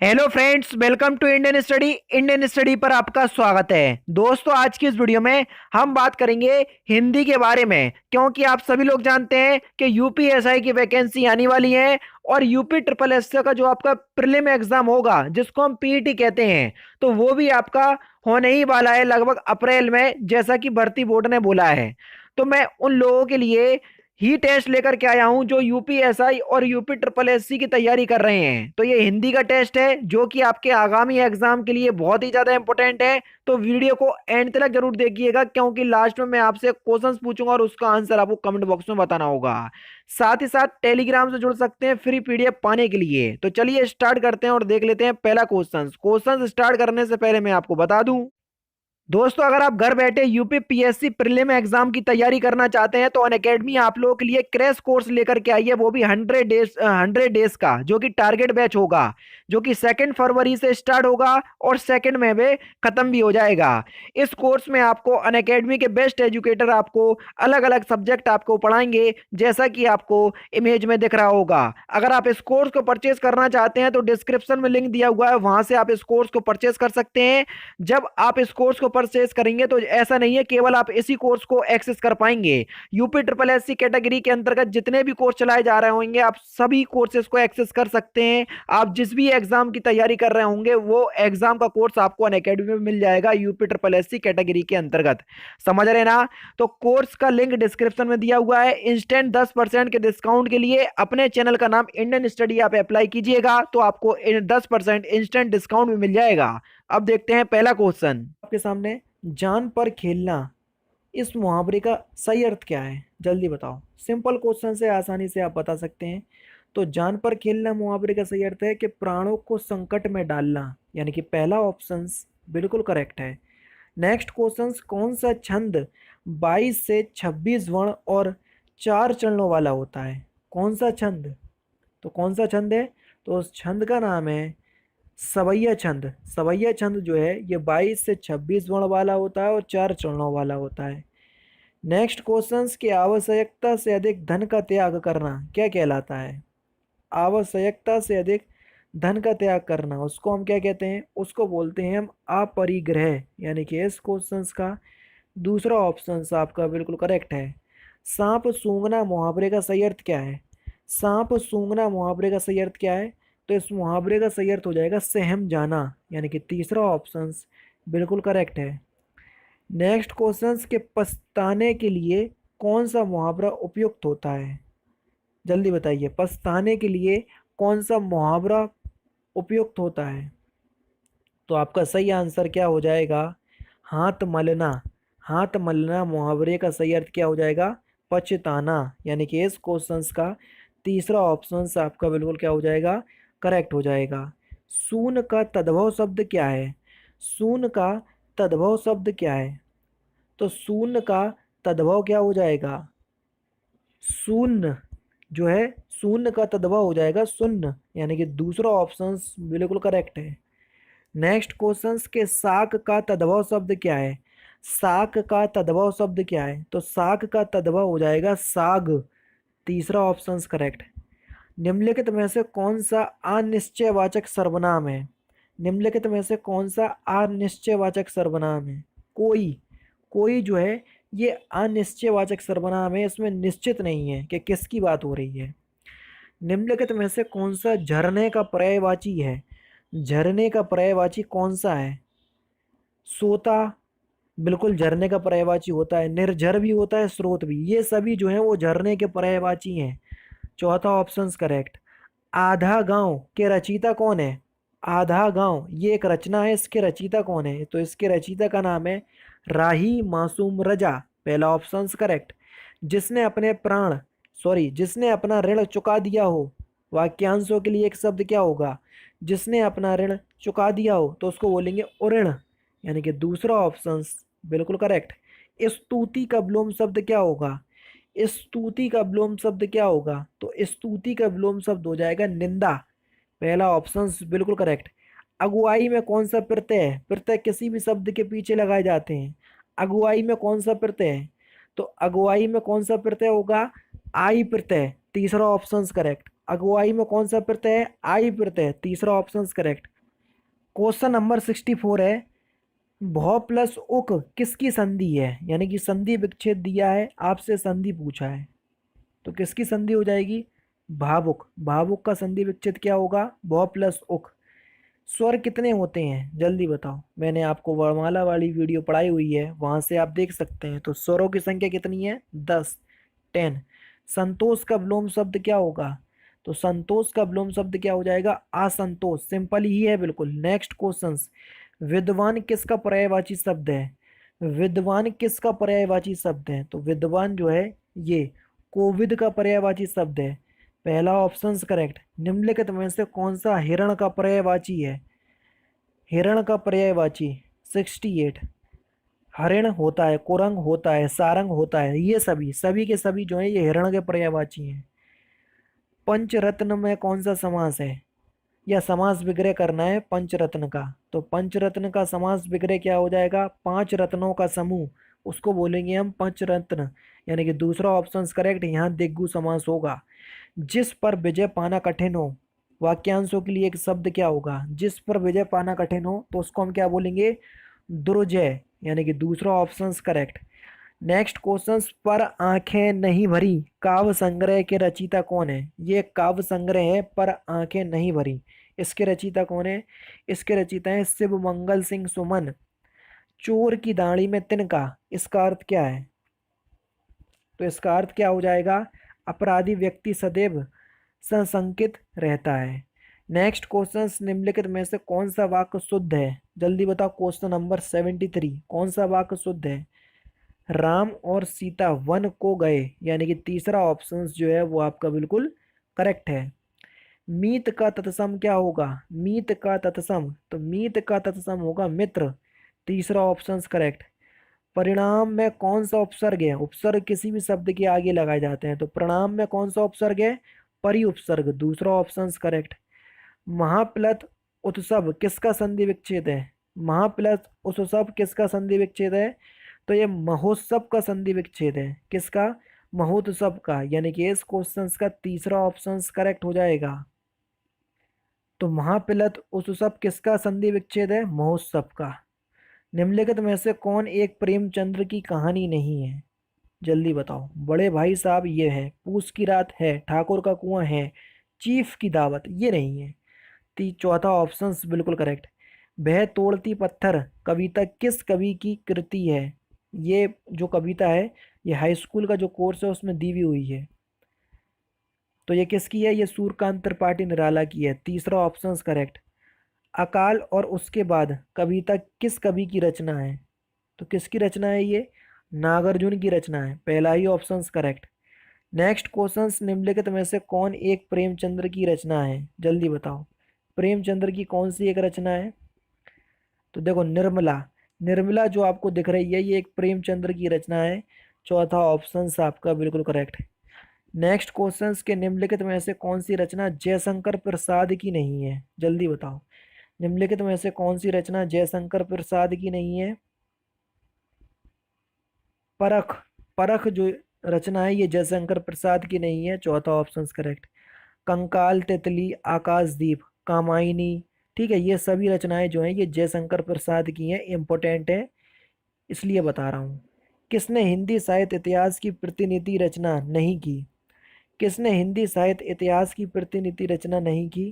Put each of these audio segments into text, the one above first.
Hello friends, welcome to Indian study पर आपका स्वागत है। दोस्तों, आज की इस वीडियो में हम बात करेंगे हिंदी के बारे में, क्योंकि आप सभी लोग जानते हैं कि यूपीएसआई की वैकेंसी आने वाली है और यूपी ट्रिपल एस का जो आपका प्रीलिम एग्जाम होगा, जिसको हम पीईटी कहते हैं, तो वो भी आपका होने ही वाला है लगभग अप्रैल में, जैसा कि भर्ती बोर्ड ने बोला है। तो मैं उन लोगों के लिए ही टेस्ट लेकर के आया हूं जो यूपीएसआई और यूपी ट्रिपल एससी की तैयारी कर रहे हैं। तो ये हिंदी का टेस्ट है जो कि आपके आगामी एग्जाम के लिए बहुत ही ज्यादा इंपॉर्टेंट है। तो वीडियो को एंड तक जरूर देखिएगा, क्योंकि लास्ट में मैं आपसे क्वेश्चंस पूछूंगा और उसका आंसर आपको कमेंट बॉक्स में बताना होगा। साथ ही साथ टेलीग्राम से जुड़ सकते हैं फ्री पीडीएफ पाने के लिए। तो चलिए स्टार्ट करते हैं और देख लेते हैं पहला क्वेश्चन स्टार्ट करने से पहले मैं आपको बता दूं, दोस्तों, अगर आप घर बैठे यूपी पीएससी प्रीलिम एग्जाम की तैयारी करना चाहते हैं तो अनअकैडमी आप लोगों के लिए क्रैश कोर्स लेकर के आई है, वो भी 100 डेज का, जो कि टारगेट बैच होगा, जो कि 2 फरवरी से स्टार्ट होगा और 2 मई में खत्म भी हो जाएगा। इस कोर्स में आपको अनअकैडमी के बेस्ट एजुकेटर आपको अलग अलग सब्जेक्ट आपको पढ़ाएंगे, जैसा कि आपको इमेज में दिख रहा होगा। अगर आप इस कोर्स को परचेज करना चाहते हैं तो डिस्क्रिप्शन में लिंक दिया हुआ है, वहां से आप इस कोर्स को परचेज कर सकते हैं। जब आप इस कोर्स को परचेज करेंगे तो ऐसा नहीं है केवल आप इसी कोर्स को एक्सेस कर पाएंगे, यूपी ट्रिपल एससी कैटेगरी के अंतर्गत जितने भी कोर्स चलाए जा रहे होंगे आप सभी कोर्सेज को एक्सेस कर सकते हैं। आप जिस भी एग्जाम की तैयारी कर रहे होंगे वो एग्जाम का कोर्स आपको अनअकैडमी में मिल जाएगा यूपी ट्रिपल एससी कैटेगरी के अंतर्गत। समझ रहे ना? तो कोर्स का लिंक डिस्क्रिप्शन में दिया हुआ है। इंस्टेंट 10% के डिस्काउंट के लिए अपने चैनल का नाम इंडियन स्टडी आप अप्लाई कीजिएगा तो आपको 10% इंस्टेंट डिस्काउंट भी मिल जाएगा। अब देखते हैं पहला क्वेश्चन आपके सामने। जान पर खेलना, इस मुहावरे का सही अर्थ क्या है? जल्दी बताओ। सिंपल क्वेश्चन से आसानी से आप बता सकते हैं। तो जान पर खेलना मुहावरे का सही अर्थ है कि प्राणों को संकट में डालना, यानी कि पहला ऑप्शन बिल्कुल करेक्ट है। नेक्स्ट क्वेश्चन, कौन सा छंद 22 से 26 वर्ण और 4 चरणों वाला होता है? कौन सा छंद? तो कौन सा छंद है? तो उस छंद का नाम है सवैया छंद। सवैया छंद जो है ये 22 से 26 वर्ण वाला होता है और 4 चरणों वाला होता है। नेक्स्ट क्वेश्चन, की आवश्यकता से अधिक धन का त्याग करना क्या कहलाता है? आवश्यकता से अधिक धन का त्याग करना, उसको हम क्या कहते हैं? उसको बोलते हैं हम अपरिग्रह, यानी कि इस क्वेश्चन का दूसरा ऑप्शन आपका बिल्कुल करेक्ट है। सांप सूंघना मुहावरे का सही अर्थ क्या है? सांप सूंघना मुहावरे का सही अर्थ क्या है? तो इस मुहावरे का सही अर्थ हो जाएगा सहम जाना, यानी कि तीसरा ऑप्शन बिल्कुल करेक्ट है। नेक्स्ट क्वेश्चन के पछताने के लिए कौन सा मुहावरा उपयुक्त होता है? जल्दी बताइए, पछताने के लिए कौन सा मुहावरा उपयुक्त होता है? तो आपका सही आंसर क्या हो जाएगा? हाथ मलना। हाथ मलना मुहावरे का सही अर्थ क्या हो जाएगा? पछताना, यानी कि इस क्वेश्चन का तीसरा ऑप्शन आपका बिल्कुल क्या हो जाएगा? करेक्ट हो जाएगा। सून का तद्भव शब्द क्या है? सून का तद्भव शब्द क्या है? तो शून्य का तद्भव क्या हो जाएगा? शून्य जो है, शून्य का तद्भव हो जाएगा शून्य, यानी कि दूसरा ऑप्शन बिल्कुल करेक्ट है। नेक्स्ट क्वेश्चन के साक का तद्भव शब्द क्या है? साक का तद्भव शब्द क्या है? तो साक का तद्भव हो जाएगा साग, तीसरा ऑप्शन करेक्ट। निम्नलिखित में से कौन सा अनिश्चयवाचक सर्वनाम है? निम्नलिखित में से कौन सा अनिश्चयवाचक सर्वनाम है? कोई। कोई जो है ये अनिश्चयवाचक सर्वनाम है, इसमें निश्चित नहीं है कि किसकी बात हो रही है। निम्नलिखित में से कौन सा झरने का पर्यायवाची है? झरने का पर्यायवाची कौन सा है? सोता बिल्कुल झरने का पर्यायवाची होता है, निर्झर भी होता है, स्रोत भी, ये सभी जो है वो झरने के पर्यायवाची हैं। चौथा ऑप्शन करेक्ट। आधा गांव के रचयिता कौन है? आधा गांव ये एक रचना है, इसके रचयिता कौन है? तो इसके रचयिता का नाम है राही मासूम रजा, पहला ऑप्शन करेक्ट। जिसने अपने प्राण जिसने अपना ऋण चुका दिया हो, वाक्यांशों के लिए एक शब्द क्या होगा? जिसने अपना ऋण चुका दिया हो तो उसको बोलेंगे उऋण, यानी कि दूसरा ऑप्शन बिल्कुल करेक्ट। स्तुति का विलोम शब्द क्या होगा? स्तुति का विलोम शब्द क्या होगा? तो स्तुति का विलोम शब्द हो जाएगा निंदा, पहला ऑप्शन बिल्कुल करेक्ट। अगुवाई में कौन सा प्रत्यय है? प्रत्यय किसी भी शब्द के पीछे लगाए जाते हैं। अगुवाई में कौन सा प्रत्यय है? तो अगुवाई में कौन सा प्रत्यय होगा? आई प्रत्यय, तीसरा ऑप्शन करेक्ट। अगुवाई में कौन सा प्रत्यय है? आई प्रत्यय, तीसरा ऑप्शन करेक्ट। क्वेश्चन नंबर 64 है, भौ प्लस उक किसकी संधि है? यानी कि संधि विच्छेद दिया है, आपसे संधि पूछा है, तो किसकी संधि हो जाएगी? भावुक। भावुक का संधि विच्छेद क्या होगा? भौ प्लस उक। स्वर कितने होते हैं जल्दी बताओ? मैंने आपको वर्णमाला वाली वीडियो पढ़ाई हुई है, वहां से आप देख सकते हैं। तो स्वरों की संख्या कितनी है? 10, 10। संतोष का विलोम शब्द क्या होगा? तो संतोष का विलोम शब्द क्या हो जाएगा? असंतोष। सिंपल ही है बिल्कुल। नेक्स्ट क्वेश्चन, विद्वान किसका पर्यायवाची शब्द है? विद्वान किसका पर्यायवाची शब्द है? तो विद्वान जो है ये कोविद का पर्यायवाची शब्द है। पहला ऑप्शन करेक्ट। निम्नलिखित में से कौन सा हिरण का पर्यायवाची है? हिरण का पर्यायवाची 68। हरिण होता है, कुरंग होता है, सारंग होता है, ये सभी सभी के सभी जो है ये हिरण के पर्यायवाची हैं। पंचरत्न में कौन सा समास है? या समास विग्रह करना है पंचरत्न का, तो पंचरत्न का समास विग्रह क्या हो जाएगा? पांच रत्नों का समूह, उसको बोलेंगे हम पंचरत्न। यानी कि दूसरा ऑप्शन करेक्ट, यहाँ दिग्गु समास होगा। जिस पर विजय पाना कठिन हो, वाक्यांशों के लिए एक शब्द क्या होगा? जिस पर विजय पाना कठिन हो तो उसको हम क्या बोलेंगे? दुर्जय। यानी कि दूसरा ऑप्शन करेक्ट। नेक्स्ट क्वेश्चन, पर आंखें नहीं भरी काव्य संग्रह के रचयिता कौन है? ये काव्य संग्रह है पर आंखें नहीं भरी, इसके रचयिता कौन है? इसके रचयिता है शिव मंगल सिंह सुमन। चोर की दाढ़ी में तिनका, इसका अर्थ क्या है? तो इसका अर्थ क्या हो जाएगा? अपराधी व्यक्ति सदैव सशंकित रहता है। नेक्स्ट क्वेश्चन, निम्नलिखित में से कौन सा वाक्य शुद्ध है? जल्दी बताओ। क्वेश्चन नंबर 73, कौन सा वाक्य शुद्ध है? राम और सीता वन को गए, यानी कि तीसरा ऑप्शन जो है वो आपका बिल्कुल करेक्ट है। मीत का तत्सम क्या होगा? मीत का तत्सम, तो मीत का तत्सम होगा मित्र, तीसरा ऑप्शन करेक्ट। परिणाम में कौन सा उपसर्ग है? उपसर्ग किसी भी शब्द के आगे लगाए जाते हैं, तो प्रणाम में कौन सा उपसर्ग है? परि उपसर्ग, दूसरा ऑप्शन करेक्ट। महाप्लत उत्सव किसका संधि विच्छेद है? महाप्लत उत्सव किसका संधि विच्छेद है? तो ये महोत्सव का संधि विच्छेद है। किसका? महोत्सव का। यानी कि इस क्वेश्चन का तीसरा ऑप्शन करेक्ट हो जाएगा। तो महाप्लत उत्सव किसका संधि विच्छेद है? महोत्सव का। निम्नलिखित में से कौन एक प्रेमचंद्र की कहानी नहीं है? जल्दी बताओ। बड़े भाई साहब ये है, पूस की रात है, ठाकुर का कुआं है, चीफ की दावत ये नहीं है। चौथा ऑप्शन बिल्कुल करेक्ट। वह तोड़ती पत्थर कविता किस कवि की कृति है? ये जो कविता है ये हाई स्कूल का जो कोर्स है उसमें दी हुई हुई है, तो ये किसकी है? ये सूर्यकांत त्रिपाठी निराला की है, तीसरा ऑप्शन करेक्ट। अकाल और उसके बाद कविता किस कवि की रचना है? तो किसकी रचना है ये? नागार्जुन की रचना है, पहला ही ऑप्शन करेक्ट। नेक्स्ट क्वेश्चन, निम्नलिखित में से कौन एक प्रेमचंद्र की रचना है? जल्दी बताओ। प्रेमचंद्र की कौन सी एक रचना है? तो देखो निर्मला। निर्मला जो आपको दिख रही है ये एक प्रेमचंद्र की रचना है, चौथा ऑप्शन आपका बिल्कुल करेक्ट। नेक्स्ट क्वेश्चन के निम्नलिखित में से कौन सी रचना जयशंकर प्रसाद की नहीं है? जल्दी बताओ। निम्नलिखित में से कौन सी रचना जयशंकर प्रसाद की नहीं है? परख। परख जो रचना है ये जयशंकर प्रसाद की नहीं है, चौथा ऑप्शन करेक्ट। कंकाल, तितली, आकाशदीप, कामायनी, ठीक है, ये सभी रचनाएं जो हैं ये जयशंकर प्रसाद की हैं, इंपॉर्टेंट है इसलिए बता रहा हूँ। किसने हिंदी साहित्य इतिहास की प्रतिनिधि रचना नहीं की? किसने हिंदी साहित्य इतिहास की प्रतिनिधि रचना नहीं की?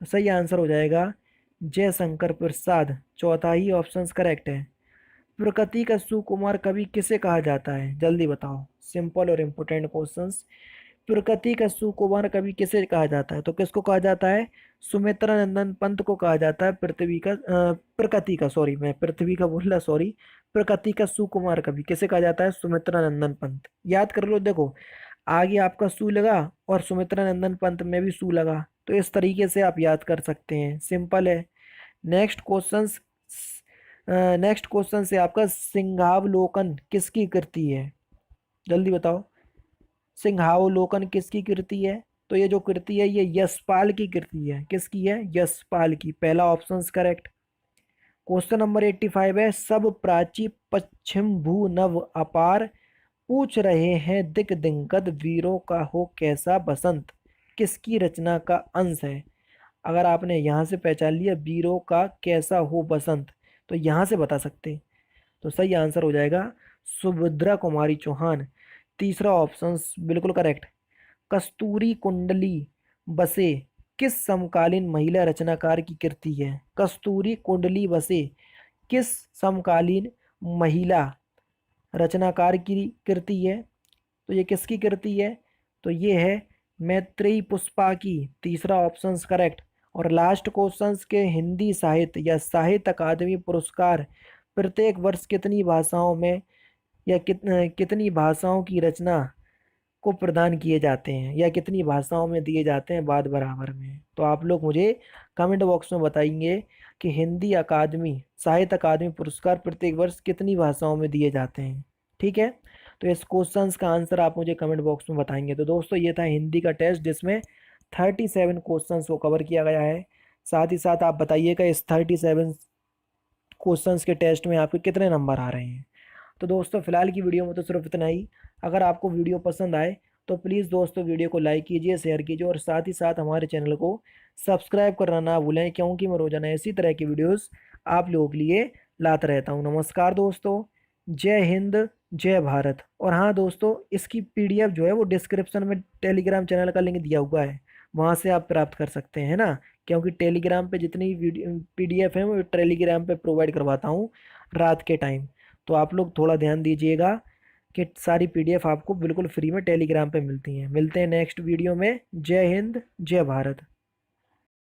तो सही आंसर हो जाएगा जयशंकर प्रसाद, चौथा ही ऑप्शन करेक्ट है। प्रकृति का सुकुमार कवि किसे कहा जाता है? जल्दी बताओ। सिंपल और इम्पोर्टेंट क्वेश्चंस। प्रकृति का सुकुमार कवि किसे कहा जाता है? तो किसको कहा जाता है? सुमित्रा नंदन पंत को कहा जाता है पृथ्वी का प्रकृति का, सॉरी मैं पृथ्वी का बोल रहा, सॉरी। प्रकृति का सुकुमार कवि किसे कहा जाता है? सुमित्रा नंदन पंत। याद कर लो, देखो आगे आपका सु लगा और सुमित्रा नंदन पंत में भी सु लगा, तो इस तरीके से आप याद कर सकते हैं, सिंपल है। नेक्स्ट क्वेश्चन, नेक्स्ट क्वेश्चन से आपका सिंहावलोकन किसकी कृति है? जल्दी बताओ। सिंहावलोकन किसकी कृति है? तो ये जो कृति है ये यशपाल की कृति है। किसकी है? यशपाल की, पहला ऑप्शन करेक्ट। क्वेश्चन नंबर 85 है, सब प्राची पश्चिम भू नव अपार पूछ रहे हैं दिक दिंगत वीरों का हो कैसा बसंत। किसकी रचना का अंश है? अगर आपने यहाँ से पहचान लिया वीरों का कैसा हो बसंत, तो यहाँ से बता सकते। तो सही आंसर हो जाएगा सुभद्रा कुमारी चौहान। तीसरा ऑप्शन बिल्कुल करेक्ट। कस्तूरी कुंडली बसे किस समकालीन महिला रचनाकार की कृति है? कस्तूरी कुंडली बसे किस समकालीन महिला रचनाकार की कृति है? तो ये किसकी कृति है? तो ये है मैत्रेयी पुष्पा की। तीसरा ऑप्शन करेक्ट। और लास्ट क्वेश्चन के हिंदी साहित्य या साहित्य अकादमी पुरस्कार प्रत्येक वर्ष कितनी भाषाओं में या कितनी भाषाओं की रचना को प्रदान किए जाते हैं या कितनी भाषाओं में दिए जाते हैं बाद बराबर में? तो आप लोग मुझे कमेंट बॉक्स में बताएंगे कि हिंदी अकादमी साहित्य अकादमी पुरस्कार प्रत्येक वर्ष कितनी भाषाओं में दिए जाते हैं। ठीक है, तो इस क्वेश्चन का आंसर आप मुझे कमेंट बॉक्स में बताएंगे। तो दोस्तों ये था हिंदी का टेस्ट जिसमें 37 क्वेश्चन को कवर किया गया है। साथ ही साथ आप बताइएगा इस 37 क्वेश्चंस के टेस्ट में आपके कितने नंबर आ रहे हैं। तो दोस्तों फिलहाल की वीडियो में तो सिर्फ इतना ही। अगर आपको वीडियो पसंद आए तो प्लीज़ दोस्तों वीडियो को लाइक कीजिए, शेयर कीजिए और साथ ही साथ हमारे चैनल को सब्सक्राइब करना ना भूलें, क्योंकि मैं रोजाना इसी तरह की वीडियोस आप लोगों के लिए लाता रहता हूँ। नमस्कार दोस्तों, जय हिंद, जय भारत। और हाँ दोस्तों, इसकी पीडीएफ जो है वो डिस्क्रिप्शन में टेलीग्राम चैनल का लिंक दिया हुआ है, वहाँ से आप प्राप्त कर सकते हैं ना, क्योंकि टेलीग्राम पे जितनी पीडीएफ है वो टेलीग्राम पे प्रोवाइड करवाता हूँ रात के टाइम। तो आप लोग थोड़ा ध्यान दीजिएगा कि सारी पीडीएफ आपको बिल्कुल फ्री में टेलीग्राम पे मिलती हैं। मिलते हैं नेक्स्ट वीडियो में। जय हिंद, जय भारत।